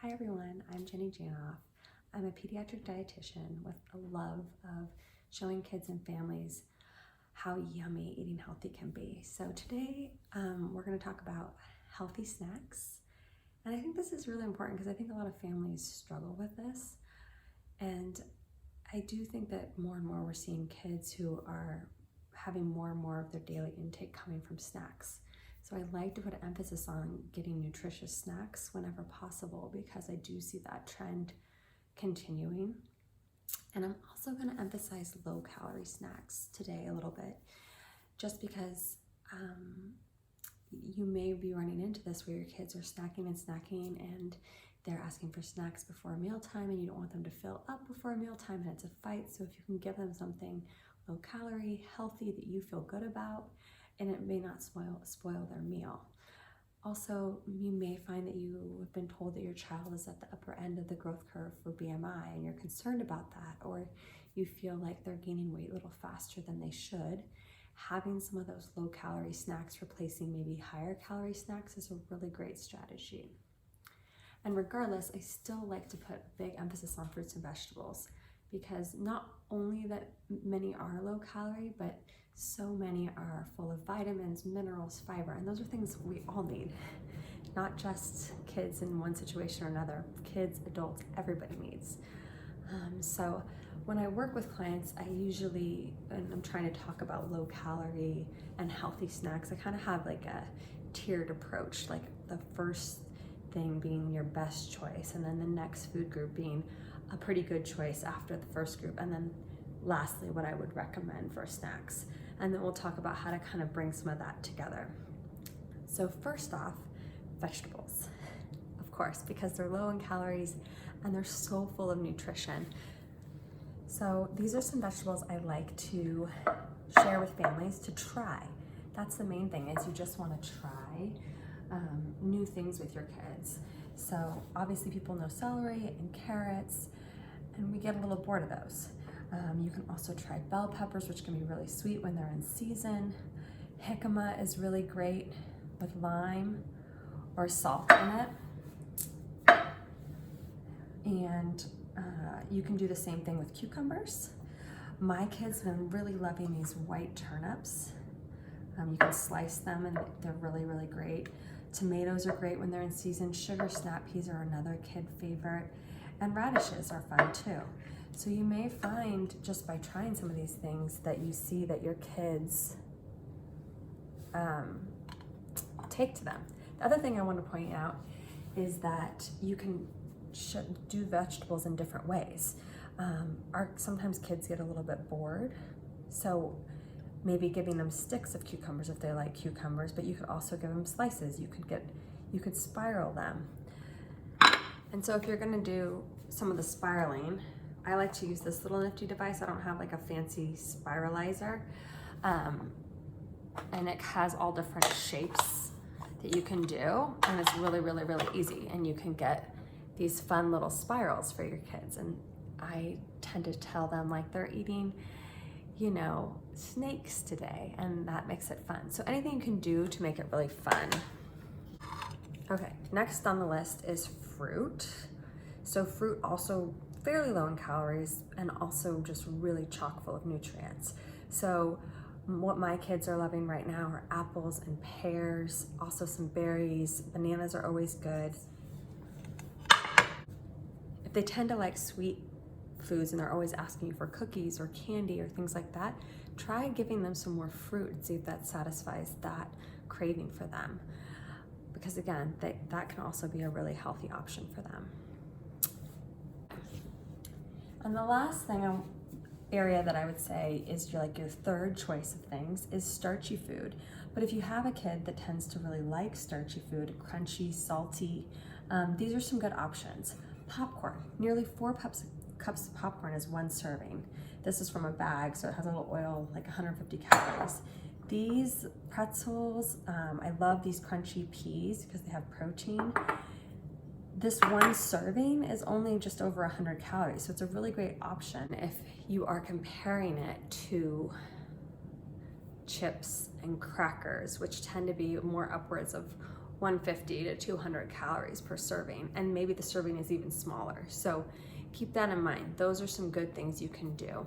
Hi everyone, I'm Jenny Janoff. I'm a pediatric dietitian with a love of showing kids and families how yummy eating healthy can be. So today we're going to talk about healthy snacks. And I think this is really important because I think a lot of families struggle with this. And I do think that more and more we're seeing kids who are having more and more of their daily intake coming from snacks. So I like to put an emphasis on getting nutritious snacks whenever possible because I do see that trend continuing. And I'm also going to emphasize low calorie snacks today a little bit, just because you may be running into this where your kids are snacking and they're asking for snacks before mealtime and you don't want them to fill up before mealtime and it's a fight. So if you can give them something low calorie, healthy that you feel good about, and it may not spoil their meal. Also, you may find that you have been told that your child is at the upper end of the growth curve for BMI and you're concerned about that, or you feel like they're gaining weight a little faster than they should. Having some of those low calorie snacks replacing maybe higher calorie snacks is a really great strategy. And regardless, I still like to put big emphasis on fruits and vegetables because not only that many are low calorie, but so many are full of vitamins, minerals, fiber, and those are things we all need, not just kids in one situation or another. Kids, adults, everybody needs. So when I work with clients, I usually, and I'm trying to talk about low calorie and healthy snacks, I kind of have like a tiered approach, like the first thing being your best choice, and then the next food group being a pretty good choice after the first group, and then lastly, what I would recommend for snacks. And then we'll talk about how to kind of bring some of that together. So first off, vegetables, of course, because they're low in calories and they're so full of nutrition. So these are some vegetables I like to share with families to try. That's the main thing, is you just want to try new things with your kids. So obviously people know celery and carrots, and we get a little bored of those. You can also try bell peppers, which can be really sweet when they're in season. Jicama is really great with lime or salt in it. And you can do the same thing with cucumbers. My kids have been really loving these white turnips. You can slice them and they're really, really great. Tomatoes are great when they're in season. Sugar snap peas are another kid favorite. And radishes are fun too. So you may find just by trying some of these things that you see that your kids take to them. The other thing I want to point out is that you can do vegetables in different ways. Sometimes kids get a little bit bored, so maybe giving them sticks of cucumbers if they like cucumbers, but you could also give them slices. You could spiral them. And so if you're gonna do some of the spiraling, I like to use this little nifty device. I don't have like a fancy spiralizer. And it has all different shapes that you can do. And it's really, really, really easy. And you can get these fun little spirals for your kids. And I tend to tell them like they're eating, snakes today, and that makes it fun. So anything you can do to make it really fun. Okay, next on the list is fruit. So fruit also fairly low in calories and also just really chock full of nutrients. So what my kids are loving right now are apples and pears, also some berries. Bananas are always good. If they tend to like sweet foods and they're always asking you for cookies or candy or things like that, try giving them some more fruit and see if that satisfies that craving for them. Because again, that can also be a really healthy option for them. And the last area that I would say is your third choice of things is starchy food. But if you have a kid that tends to really like starchy food, crunchy, salty, these are some good options. Popcorn, nearly 4 cups of popcorn is 1 serving. This is from a bag, so it has a little oil, like 150 calories. These pretzels, I love these crunchy peas because they have protein. This 1 serving is only just over 100 calories, so it's a really great option if you are comparing it to chips and crackers, which tend to be more upwards of 150 to 200 calories per serving, and maybe the serving is even smaller. So keep that in mind. Those are some good things you can do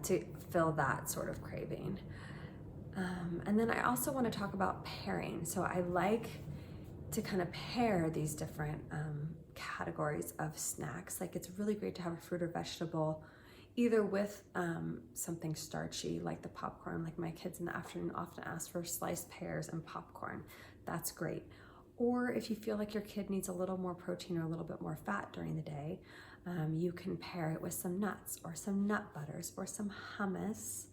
to fill that sort of craving. And then I also want to talk about pairing. So I like to kind of pair these different categories of snacks. Like, it's really great to have a fruit or vegetable either with something starchy like the popcorn. Like, my kids in the afternoon often ask for sliced pears and popcorn. That's great. Or if you feel like your kid needs a little more protein or a little bit more fat during the day, you can pair it with some nuts or some nut butters or some hummus,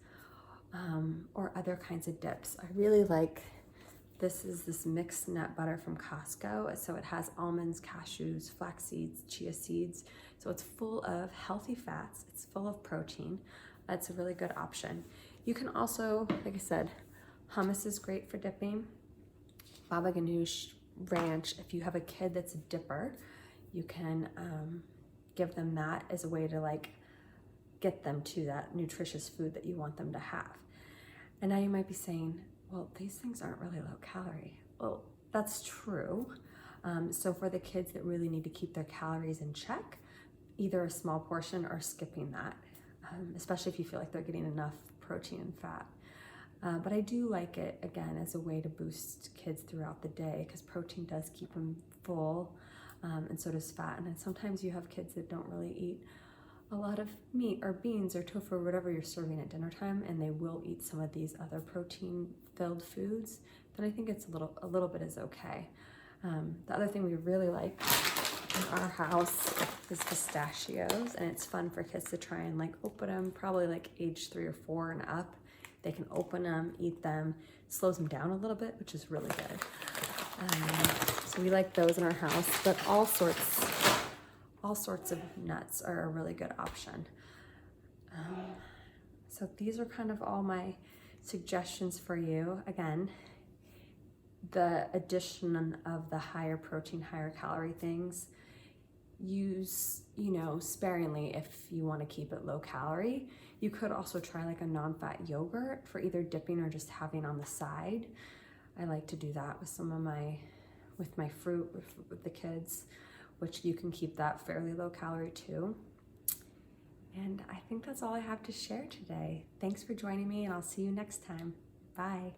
or other kinds of dips. I really like this mixed nut butter from Costco. So it has almonds, cashews, flax seeds, chia seeds. So it's full of healthy fats. It's full of protein. That's a really good option. You can also, like I said, hummus is great for dipping. Baba ganoush, ranch. If you have a kid that's a dipper, you can give them that as a way to like get them to that nutritious food that you want them to have. And now you might be saying, well, these things aren't really low calorie. Well, that's true. So for the kids that really need to keep their calories in check, either a small portion or skipping that, especially if you feel like they're getting enough protein and fat. But I do like it, again, as a way to boost kids throughout the day, because protein does keep them full, and so does fat. And then sometimes you have kids that don't really eat a lot of meat or beans or tofu or whatever you're serving at dinner time, and they will eat some of these other protein-filled foods. Then I think it's a little bit is okay. The other thing we really like in our house is pistachios, and it's fun for kids to try and like open them, probably like age 3 or 4 and up. They can open them, eat them, slows them down a little bit, which is really good. So we like those in our house, but all sorts of nuts are a really good option. So these are kind of all my suggestions for you. Again, the addition of the higher protein, higher calorie things, use, sparingly if you want to keep it low calorie. You could also try like a non-fat yogurt for either dipping or just having on the side. I like to do that with my fruit, with the kids, which you can keep that fairly low calorie too. And I think that's all I have to share today. Thanks for joining me, and I'll see you next time. Bye.